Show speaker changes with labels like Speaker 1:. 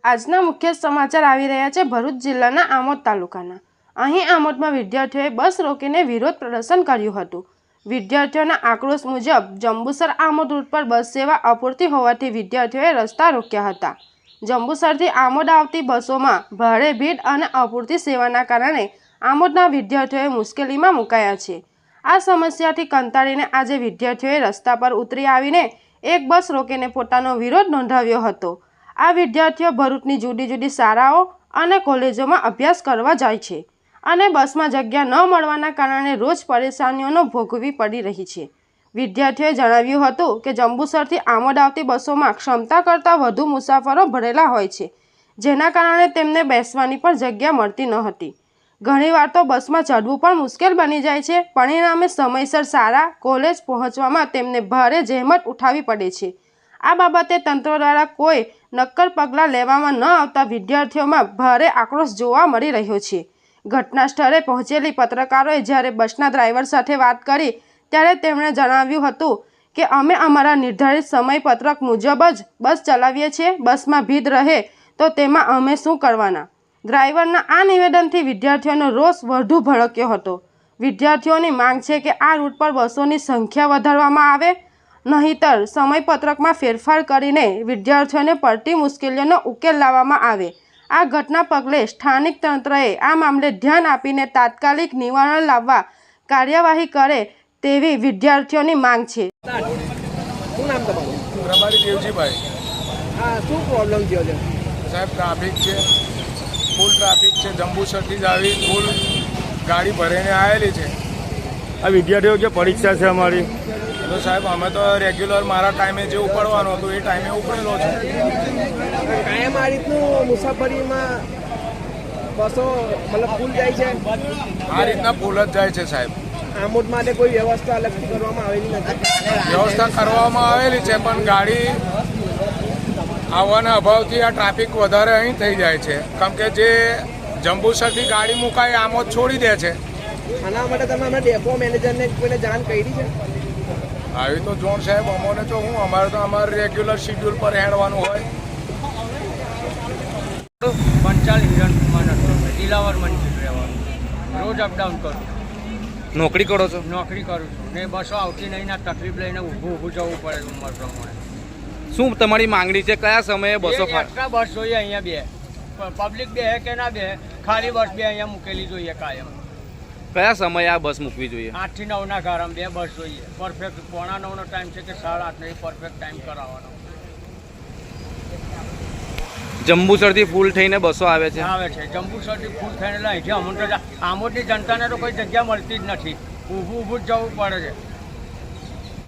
Speaker 1: આજના મુખ્ય સમાચાર આવી રહ્યા છે ભરૂચ જિલ્લાના આમોદ તાલુકાના। અહીં આમોદમાં વિદ્યાર્થીઓએ બસ રોકીને વિરોધ પ્રદર્શન કર્યું હતું। વિદ્યાર્થીઓના આક્રોશ મુજબ જંબુસર આમોદ રૂટ પર બસ સેવા અપૂરતી હોવાથી વિદ્યાર્થીઓએ રસ્તા રોક્યા હતા। જંબુસરથી આમોદ આવતી બસોમાં ભારે ભીડ અને અપૂરતી સેવાના કારણે આમોદના વિદ્યાર્થીઓએ મુશ્કેલીમાં મુકાયા છે। આ સમસ્યાથી કંટાળીને આજે વિદ્યાર્થીઓએ રસ્તા પર ઉતરી આવીને એક બસ રોકીને પોતાનો વિરોધ નોંધાવ્યો હતો। આ વિદ્યાર્થીઓ ભરૂચની જુદી જુદી શાળાઓ અને કોલેજોમાં અભ્યાસ કરવા જાય છે અને બસમાં જગ્યા ન મળવાના કારણે રોજ પરેશાનીઓનો ભોગવવી પડી રહી છે। વિદ્યાર્થીઓએ જણાવ્યું હતું કે જંબુસરથી આમોદ આવતી બસોમાં ક્ષમતા કરતાં વધુ મુસાફરો ભરેલા હોય છે, જેના કારણે તેમને બેસવાની પણ જગ્યા મળતી ન હતી। ઘણીવાર તો બસમાં ચઢવું પણ મુશ્કેલ બની જાય છે। પરિણામે સમયસર શાળા કોલેજ પહોંચવામાં તેમને ભારે જહેમત ઉઠાવવી પડે છે। આ બાબતે તંત્ર દ્વારા કોઈ નક્કર પગલાં લેવામાં ન આવતા વિદ્યાર્થીઓમાં ભારે આક્રોશ જોવા મળી રહ્યો છે। ઘટના સ્થળે પહોંચેલી પત્રકારોએ જ્યારે બસના ડ્રાઈવર સાથે વાત કરી ત્યારે તેમણે જણાવ્યું હતું કે અમે અમારા નિર્ધારિત સમયપત્રક મુજબ જ બસ ચલાવીએ છીએ। બસમાં ભીડ રહે તો તેમાં અમે શું કરવાના? ડ્રાઈવરના આ નિવેદનથી વિદ્યાર્થીઓનો રોષ વધુ ભડક્યો હતો। વિદ્યાર્થીઓની માંગ છે કે આ રૂટ પર બસોની સંખ્યા વધારવામાં આવે, નહીંતર સમયપત્રકમાં ફેરફાર કરીને વિદ્યાર્થીઓને પડતી મુશ્કેલીઓનો ઉકેલ લાવવામાં આવે। આ ઘટના પગલે સ્થાનિક તંત્રએ આ મામલે ધ્યાન આપીને તાત્કાલિક નિવારણ લાવવા કાર્યવાહી કરે તેવી વિદ્યાર્થીઓની માંગ છે।
Speaker 2: શું નામ તમારું?
Speaker 3: રબારી દેવજીભાઈ।
Speaker 2: હા, શું પ્રોબ્લેમ થયો છે
Speaker 3: સાહેબ? ટ્રાફિક છે, ફૂલ ટ્રાફિક છે। જંબુસરથી જ આવી ફૂલ ગાડી ભરીને આવેલી છે।
Speaker 4: આ વિદ્યાર્થીઓ જે પરીક્ષા છે અમારી,
Speaker 3: તો સાહેબ અમે તો રેગ્યુલર મારા ટાઈમે જે ઉપડવાનું હતું એ ટાઈમે ઉપડેલો છું।
Speaker 2: કાયમ આ રીતનું મુસાફરીમાં બસો મતલબ ફૂલ જાય છે?
Speaker 3: આ રીતના ફૂલ જ જાય છે સાહેબ।
Speaker 2: આમોદ માટે કોઈ વ્યવસ્થા અલગથી કરવામાં આવેલી નથી?
Speaker 3: વ્યવસ્થા કરવામાં આવેલી છે, પણ ગાડી આવવાના અભાવથી આ ટ્રાફિક વધારે અહીં થઈ જાય છે, કેમ કે જે જંબુસરથી ગાડી મુકાય આમોદ છોડી દે છે।
Speaker 2: આના માટે તમે અમે ડેપો મેનેજરને કોઈને જાણ કરી છે?
Speaker 3: આવી તો જોણ સાહેબ અમોને તો હું અમારે તો અમારે રેગ્યુલર શિડ્યુલ પર હેડવાનું હોય।
Speaker 5: પંચાલ હિરણકુમાર નટવર, દિલાવર મંદિર રહેવાનું, રોજ અપડાઉન કરું।
Speaker 4: નોકરી કરો છો?
Speaker 5: નોકરી કરું છું ને બસો આવતી નહીં ના તકલીફ લઈને ઊભું જવું પડે ઉંમર પ્રમાણે।
Speaker 4: શું તમારી માંગણી છે? કયા સમયે બસો
Speaker 5: એક્સ્ટ્રા બસ જોઈએ અહીંયા બે, પબ્લિક બે કે ના બે, ખાલી બસ બે અહીંયા મૂકેલી જોઈએ કાયમ।
Speaker 4: કયા સમયે આ બસ મૂકવી જોઈએ?
Speaker 5: 8 થી 9 ના ગારામાં બે બસ જોઈએ। પરફેક્ટ 8:45 નો ટાઈમ છે કે 8:30 નહીં, પરફેક્ટ ટાઈમ કરાવવાનો।
Speaker 4: જંબુસરથી ફૂલ થઈને બસો આવે છે?
Speaker 5: આવે છે જંબુસરથી ફૂલ થઈને અહીંથી આમોદની જનતાને તો કોઈ જગ્યા મળતી જ નથી, ઊભું જ જવું પડે છે।